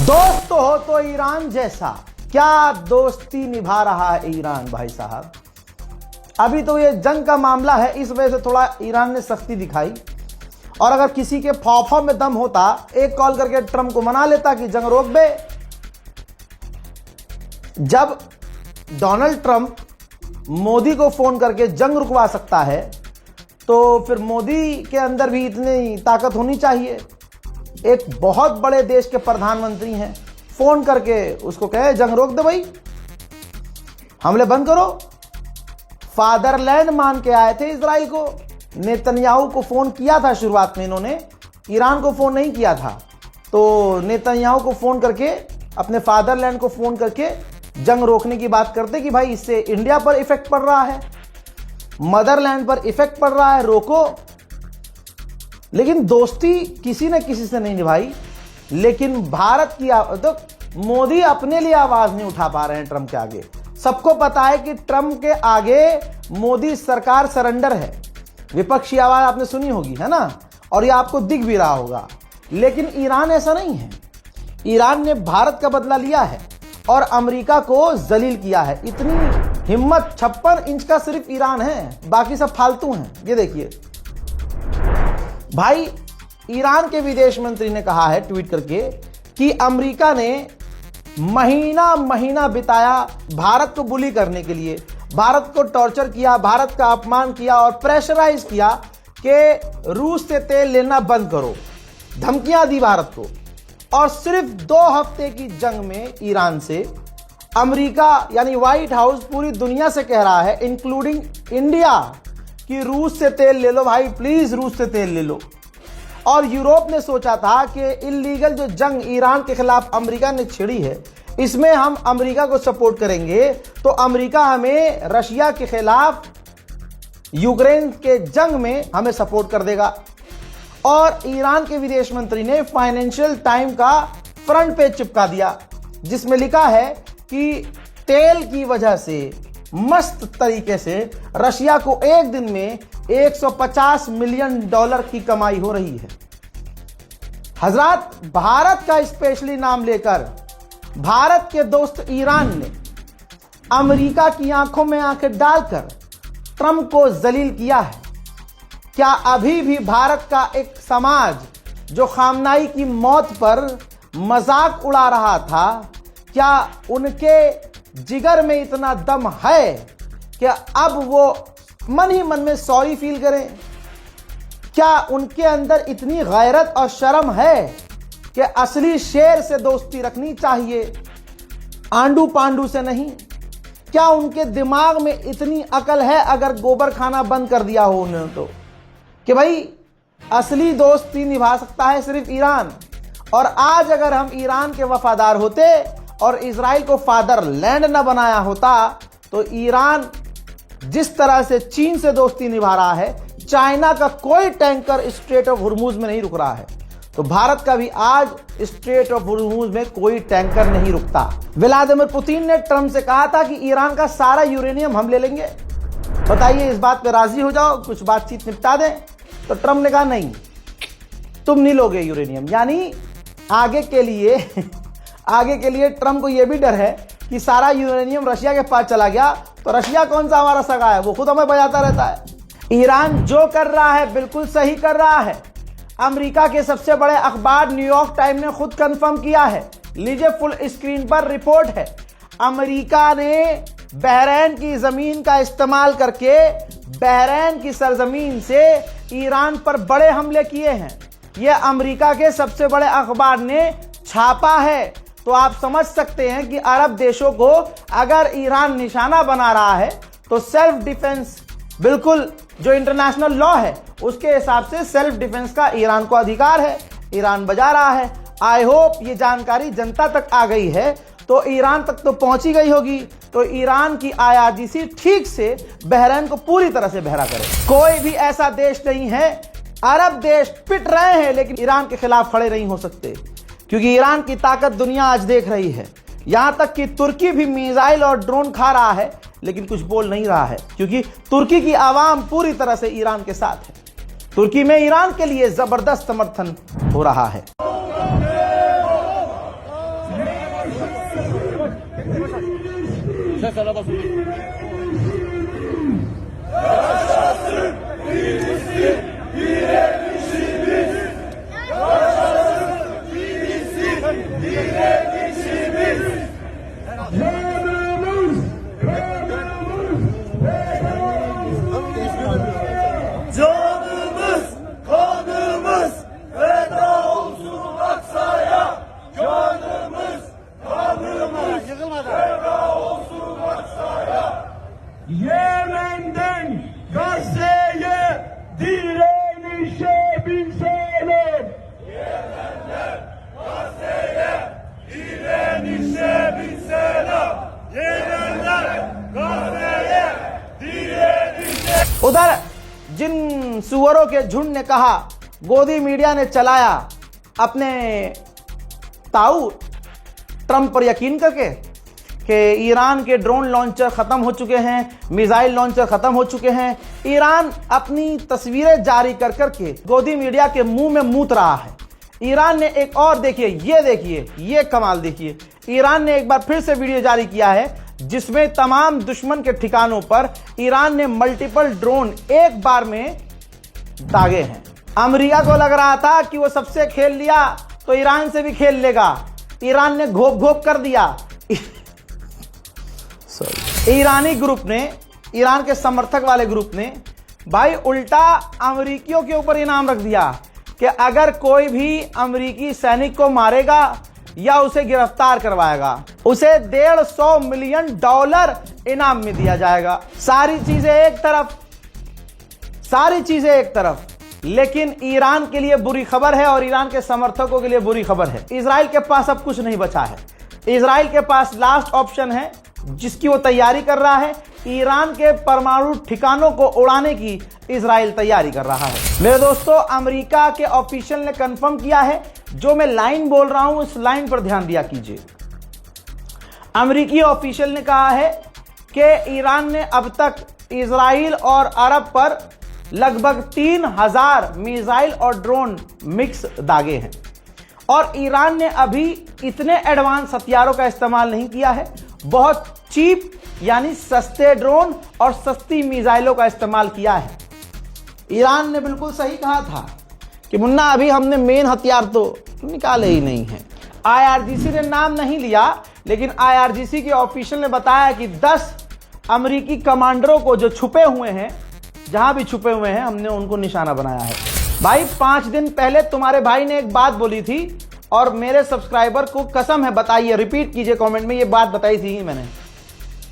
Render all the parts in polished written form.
दोस्त हो तो ईरान जैसा, क्या दोस्ती निभा रहा है ईरान भाई साहब। अभी तो ये जंग का मामला है, इस वजह से थोड़ा ईरान ने सख्ती दिखाई, और अगर किसी के फौफौ में दम होता एक कॉल करके ट्रंप को मना लेता कि जंग रोक दे। जब डोनाल्ड ट्रंप मोदी को फोन करके जंग रुकवा सकता है तो फिर मोदी के अंदर भी इतनी ताकत होनी चाहिए। एक बहुत बड़े देश के प्रधानमंत्री हैं, फोन करके उसको कहे जंग रोक दे भाई, हमले बंद करो। फादरलैंड मान के आए थे इजराइल को। नेतन्याहू को फोन किया था शुरुआत में, इन्होंने ईरान को फोन नहीं किया था, तो नेतन्याहू को फोन करके, अपने फादरलैंड को फोन करके जंग रोकने की बात करते कि भाई इससे इंडिया पर इफेक्ट पड़ रहा है, मदरलैंड पर इफेक्ट पड़ रहा है, रोको। लेकिन दोस्ती किसी न किसी से नहीं निभाई। लेकिन भारत की तो मोदी अपने लिए आवाज नहीं उठा पा रहे हैं ट्रंप के आगे। सबको पता है कि ट्रंप के आगे मोदी सरकार सरेंडर है। विपक्षी आवाज आपने सुनी होगी, है ना, और ये आपको दिख भी रहा होगा। लेकिन ईरान ऐसा नहीं है। ईरान ने भारत का बदला लिया है और अमेरिका को जलील किया है। इतनी हिम्मत 56 इंच का सिर्फ ईरान है, बाकी सब फालतू हैं। ये देखिए भाई, ईरान के विदेश मंत्री ने कहा है ट्वीट करके कि अमेरिका ने महीना महीना बिताया भारत को बुली करने के लिए, भारत को टॉर्चर किया, भारत का अपमान किया और प्रेशराइज किया कि रूस से तेल लेना बंद करो, धमकियां दी भारत को। और सिर्फ 2 हफ्ते की जंग में ईरान से अमेरिका यानी व्हाइट हाउस पूरी दुनिया से कह रहा है, इंक्लूडिंग इंडिया, कि रूस से तेल ले लो भाई, प्लीज रूस से तेल ले लो। और यूरोप ने सोचा था कि इल्लीगल जो जंग ईरान के खिलाफ अमेरिका ने छिड़ी है, इसमें हम अमेरिका को सपोर्ट करेंगे तो अमेरिका हमें रशिया के खिलाफ यूक्रेन के जंग में हमें सपोर्ट कर देगा। और ईरान के विदेश मंत्री ने फाइनेंशियल टाइम का फ्रंट पेज चिपका दिया, जिसमें लिखा है कि तेल की वजह से मस्त तरीके से रशिया को एक दिन में $150 मिलियन की कमाई हो रही है। हजरात, भारत का स्पेशली नाम लेकर भारत के दोस्त ईरान ने अमेरिका की आंखों में आंखें डालकर ट्रंप को जलील किया है। क्या अभी भी भारत का एक समाज जो खामनाई की मौत पर मजाक उड़ा रहा था, क्या उनके जिगर में इतना दम है कि अब वो मन ही मन में सॉरी फील करें? क्या उनके अंदर इतनी गैरत और शर्म है कि असली शेर से दोस्ती रखनी चाहिए, आंडू पांडू से नहीं? क्या उनके दिमाग में इतनी अकल है, अगर गोबर खाना बंद कर दिया हो उन्होंने तो, कि भाई असली दोस्ती निभा सकता है सिर्फ ईरान? और आज अगर हम ईरान के वफादार होते और इजराइल को फादरलैंड न बनाया होता, तो ईरान जिस तरह से चीन से दोस्ती निभा रहा है, चाइना का कोई टैंकर स्ट्रेट ऑफ हुर्मुज में नहीं रुक रहा है, तो भारत का भी आज स्ट्रेट ऑफ हुर्मुज में कोई टैंकर नहीं रुकता। व्लादिमीर पुतिन ने ट्रंप से कहा था कि ईरान का सारा यूरेनियम हम ले लेंगे, बताइए इस बात पे राजी हो जाओ, कुछ बातचीत निपटा दें। तो ट्रंप ने कहा नहीं, तुम नहीं लोगे यूरेनियम। यानी आगे के लिए ट्रंप को यह भी डर है कि सारा यूरेनियम रशिया के पास चला गया तो रशिया कौन सा हमारा सगा है, वो खुद हमें बजाता रहता है। ईरान जो कर रहा है बिल्कुल सही कर रहा है। अमेरिका के सबसे बड़े अखबार न्यूयॉर्क टाइम ने खुद कंफर्म किया है। लीजिए, फुल स्क्रीन पर रिपोर्ट है। अमेरिका ने बहरीन की जमीन का इस्तेमाल करके बहरीन की सरजमीन से ईरान पर बड़े हमले किए हैं। यह अमेरिका के सबसे बड़े अखबार ने छापा है। तो आप समझ सकते हैं कि अरब देशों को अगर ईरान निशाना बना रहा है तो सेल्फ डिफेंस, बिल्कुल जो इंटरनेशनल लॉ है उसके हिसाब से सेल्फ डिफेंस का ईरान को अधिकार है। ईरान बजा रहा है। आई होप ये जानकारी जनता तक आ गई है, तो ईरान तक तो पहुंची गई होगी। तो ईरान की आईआरजीसी ठीक से बहरीन को पूरी तरह से बहरा करे। कोई भी ऐसा देश नहीं है, अरब देश पिट रहे हैं लेकिन ईरान के खिलाफ खड़े नहीं हो सकते, क्योंकि ईरान की ताकत दुनिया आज देख रही है। यहां तक कि तुर्की भी मिसाइल और ड्रोन खा रहा है लेकिन कुछ बोल नहीं रहा है, क्योंकि तुर्की की आवाम पूरी तरह से ईरान के साथ है। तुर्की में ईरान के लिए जबरदस्त समर्थन हो रहा है। Canımız, kanımız feda olsun Aksa'ya. Canımız, kanımız feda olsun Aksa'ya. Yemen'den Gazze'ye direnişe binseler. Yemen'den Gazze'ye direnişe binseler. Yemen'den Gazze'ye direnişe. उधर जिन सुअरों के झुंड ने कहा, गोदी मीडिया ने चलाया अपने ताऊ ट्रंप पर यकीन करके कि ईरान के ड्रोन लॉन्चर खत्म हो चुके हैं, मिसाइल लॉन्चर खत्म हो चुके हैं। ईरान अपनी तस्वीरें जारी कर करके गोदी मीडिया के मुंह में मूत रहा है। ईरान ने एक और देखिए, ये कमाल देखिए, ईरान ने एक बार फिर से वीडियो जारी किया है जिसमें तमाम दुश्मन के ठिकानों पर ईरान ने मल्टीपल ड्रोन एक बार में दागे हैं। अमेरिका को लग रहा था कि वो सबसे खेल लिया तो ईरान से भी खेल लेगा। ईरान ने घोप कर दिया। ईरानी ग्रुप ने, ईरान के समर्थक वाले ग्रुप ने भाई उल्टा अमेरिकियों के ऊपर इनाम रख दिया कि अगर कोई भी अमेरिकी सैनिक को मारेगा या उसे गिरफ्तार करवाएगा उसे $150 मिलियन इनाम में दिया जाएगा। सारी चीजें एक तरफ, लेकिन ईरान के लिए बुरी खबर है और ईरान के समर्थकों के लिए बुरी खबर है। इजराइल के पास अब कुछ नहीं बचा है। इजराइल के पास लास्ट ऑप्शन है जिसकी वो तैयारी कर रहा है। ईरान के परमाणु ठिकानों को उड़ाने की इजराइल तैयारी कर रहा है। मेरे दोस्तों, अमेरिका के ऑफिशियल ने कंफर्म किया है। जो मैं लाइन बोल रहा हूं, इस लाइन पर ध्यान दिया कीजिए। अमेरिकी ऑफिशियल ने कहा है कि ईरान ने अब तक इजराइल और अरब पर लगभग 3000 मिसाइल और ड्रोन मिक्स दागे हैं और ईरान ने अभी इतने एडवांस हथियारों का इस्तेमाल नहीं किया है। बहुत चीप यानी सस्ते ड्रोन और सस्ती मिसाइलों का इस्तेमाल किया है। ईरान ने बिल्कुल सही कहा था कि मुन्ना अभी हमने मेन हथियार तो निकाले ही नहीं है। आईआरजीसी ने नाम नहीं लिया, लेकिन आईआरजीसी के ऑफिशियल ने बताया कि 10 अमेरिकी कमांडरों को जो छुपे हुए हैं, जहां भी छुपे हुए हैं, हमने उनको निशाना बनाया है। भाई 5 दिन पहले तुम्हारे भाई ने एक बात बोली थी और मेरे सब्सक्राइबर को कसम है, बताइए, रिपीट कीजिए कमेंट में, ये बात बताई थी मैंने।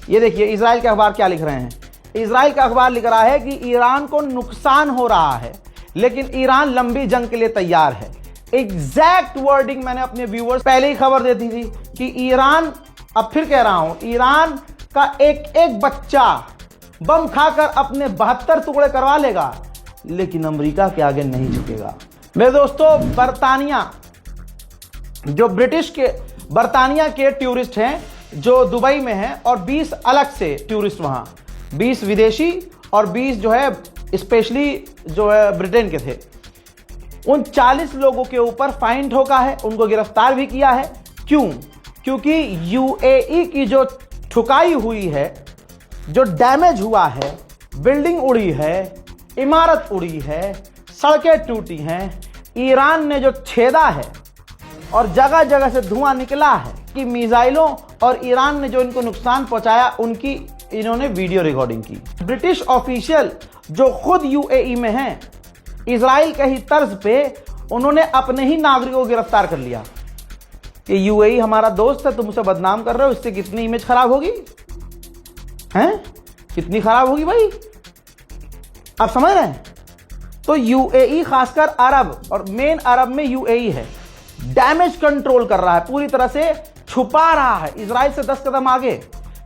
ये देखिए इजराइल के अखबार क्या लिख रहे हैं। इजराइल का अखबार लिख रहा है कि ईरान को नुकसान हो रहा है लेकिन ईरान लंबी जंग के लिए तैयार है। एग्जैक्ट वर्डिंग मैंने अपने व्यूअर्स पहले ही खबर दे दी थी कि ईरान, अब फिर कह रहा हूं, ईरान का एक एक बच्चा बम खाकर अपने 72 टुकड़े करवा लेगा लेकिन अमेरिका के आगे नहीं झुकेगा। मेरे दोस्तों, बर्तानिया, जो बर्तानिया के टूरिस्ट हैं जो दुबई में हैं और 20 अलग से टूरिस्ट वहां, 20 विदेशी और 20 जो है स्पेशली जो है ब्रिटेन के थे, उन 40 लोगों के ऊपर फाइन ठोका है, उनको गिरफ्तार भी किया है। क्यों? क्योंकि यूएई की जो ठुकाई हुई है, जो डैमेज हुआ है, बिल्डिंग उड़ी है, इमारत उड़ी है, सड़कें टूटी हैं, ईरान ने जो छेदा है और जगह जगह से धुआं निकला है कि मिसाइलों और ईरान ने जो इनको नुकसान पहुंचाया, उनकी इन्होंने वीडियो रिकॉर्डिंग की। ब्रिटिश ऑफिशियल जो खुद यूएई में हैं, इजराइल के ही तर्ज पे उन्होंने अपने ही नागरिकों को गिरफ्तार कर लिया कि यूएई हमारा दोस्त है, तुम उसे बदनाम कर रहे हो, इससे कितनी इमेज खराब होगी, हैं? कितनी खराब होगी भाई, आप समझ रहे हैं? तो यूएई, खासकर अरब, और मेन अरब में यूएई है, डैमेज कंट्रोल कर रहा है, पूरी तरह से छुपा रहा है इजराइल से 10 कदम आगे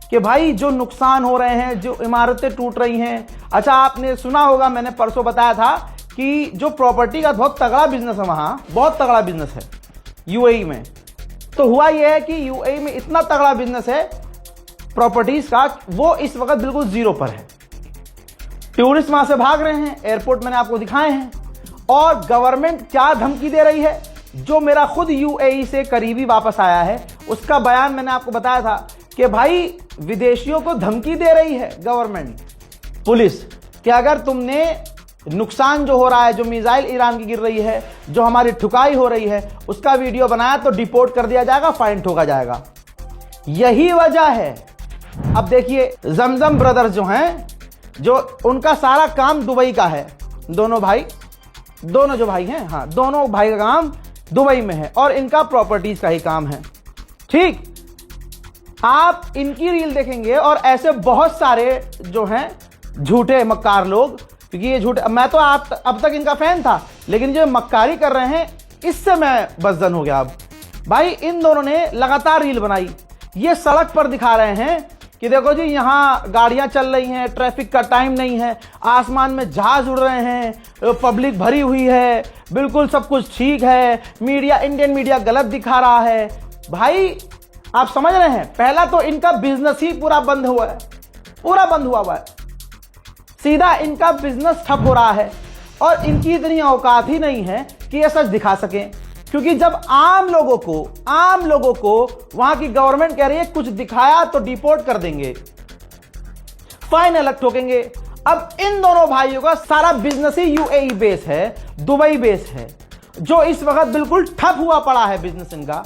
कि भाई जो नुकसान हो रहे हैं, जो इमारतें टूट रही हैं। अच्छा, आपने सुना होगा, मैंने परसों बताया था कि जो प्रॉपर्टी का बहुत तगड़ा बिजनेस है, वहां बहुत तगड़ा बिजनेस है यूएई में। तो हुआ यह है कि यूएई में इतना तगड़ा बिजनेस है प्रॉपर्टीज का, वो इस वक्त बिल्कुल जीरो पर है। टूरिस्ट वहां से भाग रहे हैं, एयरपोर्ट मैंने आपको दिखाए हैं। और गवर्नमेंट क्या धमकी दे रही है जो मेरा खुद यूएई से करीबी वापस आया है, उसका बयान मैंने आपको बताया था कि भाई विदेशियों को धमकी दे रही है गवर्नमेंट, पुलिस, कि अगर तुमने नुकसान जो हो रहा है, जो मिसाइल ईरान की गिर रही है, जो हमारी ठुकाई हो रही है, उसका वीडियो बनाया तो डिपोर्ट कर दिया जाएगा, फाइन ठोका जाएगा। यही वजह है। अब देखिए जमजम ब्रदर्स जो हैं, जो उनका सारा काम दुबई का है, दोनों जो भाई हैं, हाँ, दोनों भाई का काम दुबई में है और इनका प्रॉपर्टीज का ही काम है। ठीक, आप इनकी रील देखेंगे और ऐसे बहुत सारे जो हैं झूठे मक्कार लोग, क्योंकि ये झूठे, मैं तो अब तक इनका फैन था, लेकिन जो मक्कारी कर रहे हैं इससे मैं बज़्ज़न हो गया। अब भाई इन दोनों ने लगातार रील बनाई, ये सड़क पर दिखा रहे हैं कि देखो जी यहाँ गाड़ियां चल रही हैं, ट्रैफिक का टाइम नहीं है, आसमान में जहाज उड़ रहे हैं, पब्लिक भरी हुई है, बिल्कुल सब कुछ ठीक है, मीडिया, इंडियन मीडिया गलत दिखा रहा है। भाई आप समझ रहे हैं, पहला तो इनका बिजनेस ही पूरा बंद हुआ है, पूरा बंद हुआ है, सीधा इनका बिजनेस ठप हो रहा है और इनकी इतनी औकात ही नहीं है कि ये सच दिखा सकें। क्योंकि जब आम लोगों को वहां की गवर्नमेंट कह रही है कुछ दिखाया तो डिपोर्ट कर देंगे, फाइन अलग ठोकेंगे। अब इन दोनों भाइयों का सारा बिजनेस ही यूएई बेस है, दुबई बेस है, जो इस वक्त बिल्कुल ठप हुआ पड़ा है बिजनेस इनका।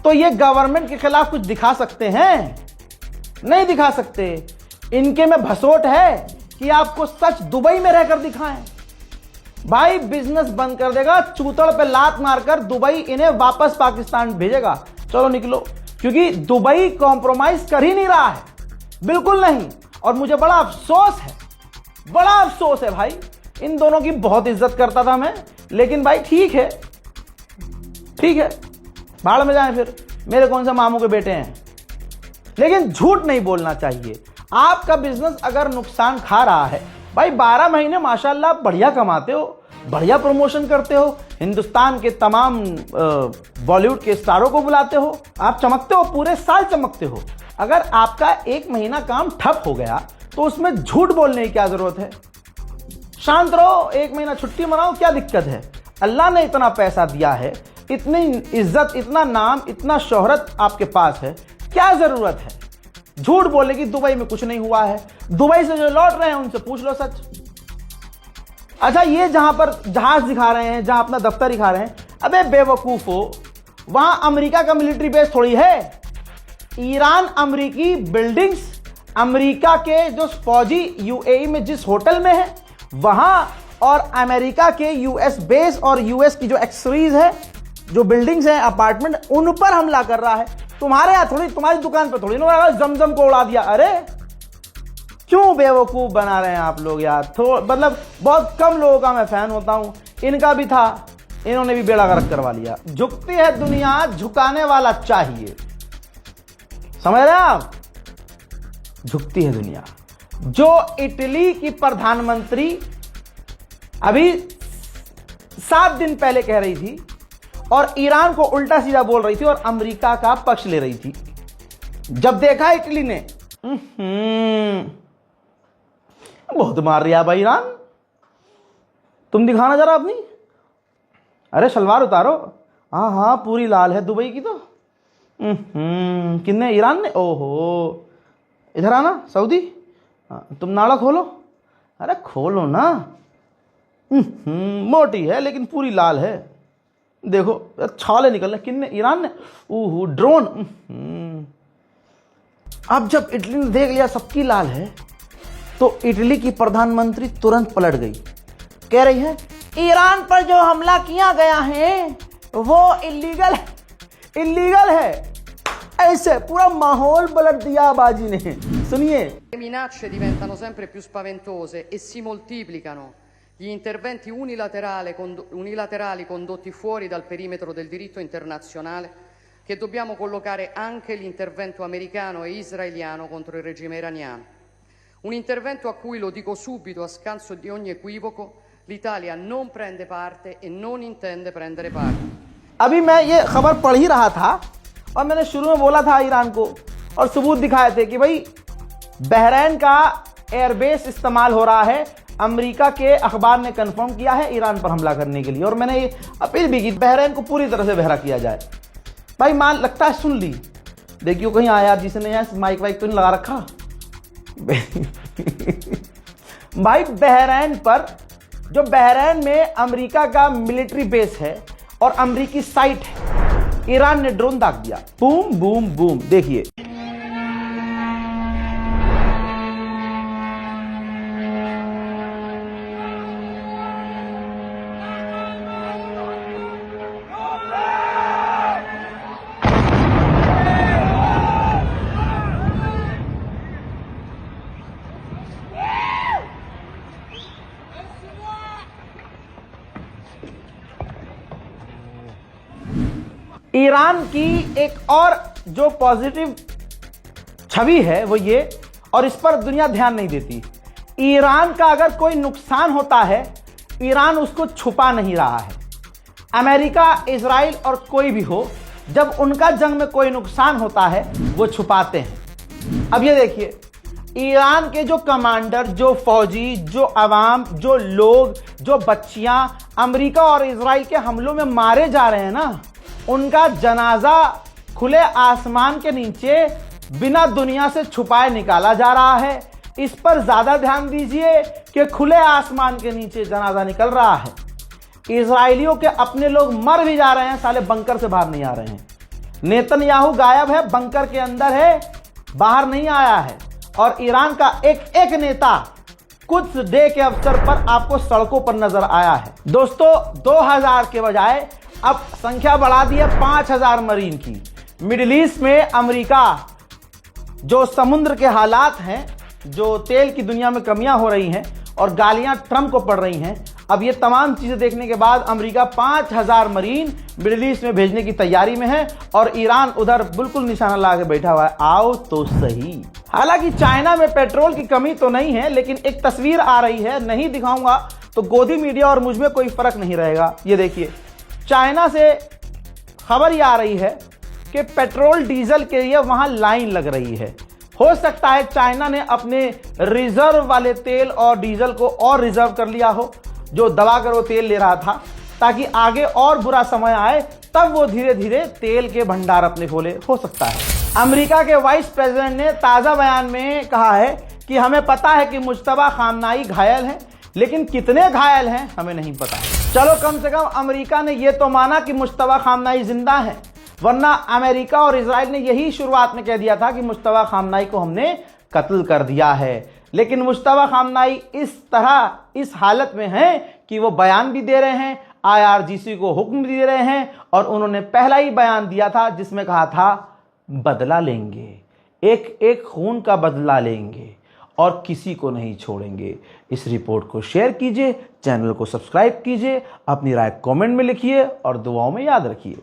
तो ये गवर्नमेंट के खिलाफ कुछ दिखा सकते हैं? नहीं दिखा सकते। इनके में भसोट है कि आपको सच दुबई में रहकर दिखाएं। भाई बिजनेस बंद कर देगा, चूतड़ पे लात मारकर दुबई इन्हें वापस पाकिस्तान भेजेगा, चलो निकलो। क्योंकि दुबई कॉम्प्रोमाइज कर ही नहीं रहा है, बिल्कुल नहीं। और मुझे बड़ा अफसोस है भाई, इन दोनों की बहुत इज्जत करता था मैं, लेकिन भाई ठीक है, भाड़ में जाएं फिर, मेरे कौन सा मामू के बेटे हैं। लेकिन झूठ नहीं बोलना चाहिए। आपका बिजनेस अगर नुकसान खा रहा है, भाई 12 महीने माशाल्लाह बढ़िया कमाते हो, बढ़िया प्रमोशन करते हो, हिंदुस्तान के तमाम बॉलीवुड के स्टारों को बुलाते हो, आप चमकते हो, पूरे साल चमकते हो। अगर आपका 1 महीना काम ठप हो गया तो उसमें झूठ बोलने की क्या जरूरत है? शांत रहो, 1 महीना छुट्टी मनाओ, क्या दिक्कत है? अल्लाह ने इतना पैसा दिया है, इतनी इज्जत, इतना नाम, इतना शोहरत आपके पास है, क्या जरूरत है झूठ बोलने की? दुबई में कुछ नहीं हुआ है, दुबई से जो लौट रहे हैं उनसे पूछ लो सच। अच्छा, ये जहां पर जहाज दिखा रहे हैं, जहां अपना दफ्तर दिखा रहे हैं, अबे बेवकूफो, वहां अमेरिका का मिलिट्री बेस थोड़ी है। ईरान अमेरिकी बिल्डिंग्स, अमेरिका के जो फौजी यूएई में जिस होटल में है वहां, और अमेरिका के यूएस बेस और यूएस की जो एक्सेसरीज है, जो बिल्डिंग्स हैं, अपार्टमेंट, उन पर हमला कर रहा है। तुम्हारे यहां थोड़ी, तुम्हारी दुकान पर थोड़ी ना जमजम को उड़ा दिया। अरे क्यों बेवकूफ बना रहे हैं आप लोग यार? मतलब बहुत कम लोगों का मैं फैन होता हूं, इनका भी था, इन्होंने भी बेड़ा गर्क करवा लिया। झुकती है दुनिया, झुकाने वाला चाहिए, समझ रहे हैं आप? झुकती है दुनिया। जो इटली की प्रधानमंत्री अभी 7 दिन पहले कह रही थी और ईरान को उल्टा सीधा बोल रही थी और अमेरिका का पक्ष ले रही थी, जब देखा इटली ने, बहुत मार रहा भाई ईरान, तुम दिखाना जरा अपनी, अरे सलवार उतारो, हाँ पूरी लाल है दुबई की तो। कितने? ईरान ने? ओहो, इधर आना सऊदी, तुम नाड़ा खोलो, अरे खोलो ना, मोटी है लेकिन पूरी लाल है, देखो छाले निकल रहे। किन्ने? ईरान ने? ओहो, ड्रोन। अब जब इटली ने देख लिया सबकी लाल है, तो इटली की प्रधानमंत्री तुरंत पलट गई, कह रही है ईरान पर जो हमला किया गया है वो इलीगल है। ऐसे पूरा माहौल पलट दिया बाजी ने। सुनिए, Le minacce diventano sempre più spaventose e si moltiplicano gli interventi unilaterali condotti fuori dal perimetro del diritto internazionale, che dobbiamo collocare anche l'intervento americano e israeliano contro il regime iraniano. Un intervento a cui, lo dico subito a scanso di ogni equivoco, l'Italia non prende parte e non intende prendere parte. अभी मैं ये खबर पढ़ ही रहा था और मैंने शुरू में बोला था ईरान को, और सबूत दिखाए थे कि भाई बहरैन का एयरबेस इस्तेमाल हो रहा है अमेरिका के अखबार ने कंफर्म किया है ईरान पर हमला करने के लिए, और मैंने ये अपील भी की बहरीन को पूरी तरह से बहरा किया जाए। भाई मान लगता है सुन ली, देखियो कहीं आया जिसने यहाँ माइक वाइक तो नहीं लगा रखा। भाई बहरीन पर, जो बहरीन में अमेरिका का मिलिट्री बेस है और अमेरिकी साइट है, ईरान ने ड्रोन दाग दिया। Boom boom boom. देखिए ईरान की एक और जो पॉजिटिव छवि है वो ये, और इस पर दुनिया ध्यान नहीं देती, ईरान का अगर कोई नुकसान होता है ईरान उसको छुपा नहीं रहा है। अमेरिका, इजराइल और कोई भी हो, जब उनका जंग में कोई नुकसान होता है वो छुपाते हैं। अब ये देखिए, ईरान के जो कमांडर, जो फौजी, जो अवाम, जो लोग, जो बच्चियां अमेरिका और इजराइल के हमलों में मारे जा रहे हैं ना, उनका जनाजा खुले आसमान के नीचे बिना दुनिया से छुपाए निकाला जा रहा है। इस पर ज्यादा ध्यान दीजिए कि खुले आसमान के नीचे जनाजा निकल रहा है। इजराइलियों के अपने लोग मर भी जा रहे हैं, साले बंकर से बाहर नहीं आ रहे हैं। नेतन्याहू गायब है, बंकर के अंदर है, बाहर नहीं आया है। और ईरान का एक एक नेता कुछ डे के अवसर पर आपको सड़कों पर नजर आया है। दोस्तों 2000 के बजाय अब संख्या बढ़ा दी है 5000 मरीन की। मिडिल ईस्ट में अमेरिका, जो समुद्र के हालात हैं, जो तेल की दुनिया में कमियां हो रही हैं और गालियां ट्रंप को पड़ रही हैं, अब ये तमाम चीजें देखने के बाद अमेरिका 5000 मरीन मिडिल ईस्ट में भेजने की तैयारी में है और ईरान उधर बिल्कुल निशाना लगा के बैठा हुआ है, आओ तो सही। हालांकि चाइना में पेट्रोल की कमी तो नहीं है, लेकिन एक तस्वीर आ रही है, नहीं दिखाऊंगा तो गोदी मीडिया और मुझ में कोई फर्क नहीं रहेगा। ये देखिए, चाइना से खबर ये आ रही है कि पेट्रोल डीजल के लिए वहां लाइन लग रही है। हो सकता है चाइना ने अपने रिजर्व वाले तेल और डीजल को और रिजर्व कर लिया हो, जो दबा कर वो तेल ले रहा था, ताकि आगे और बुरा समय आए तब वो धीरे धीरे तेल के भंडार अपने खोले। हो सकता है। अमेरिका के वाइस प्रेसिडेंट ने ताजा बयान में कहा है कि हमें पता है कि मुज्तबा खामनाई घायल हैं, लेकिन कितने घायल हैं हमें नहीं पता। चलो कम से कम अमेरिका ने यह तो माना कि मुज्तबा खामनाई जिंदा है, वरना अमेरिका और इजराइल ने यही शुरुआत में कह दिया था कि मुज्तबा खामनाई को हमने कत्ल कर दिया है। लेकिन मुज्तबा खामनाई इस तरह इस हालत में हैं कि वो बयान भी दे रहे हैं, IRGC को हुक्म भी दे रहे हैं, और उन्होंने पहला ही बयान दिया था जिसमें कहा था बदला लेंगे, एक एक खून का बदला लेंगे और किसी को नहीं छोड़ेंगे। इस रिपोर्ट को शेयर कीजिए, चैनल को सब्सक्राइब कीजिए, अपनी राय कमेंट में लिखिए और दुआओं में याद रखिए।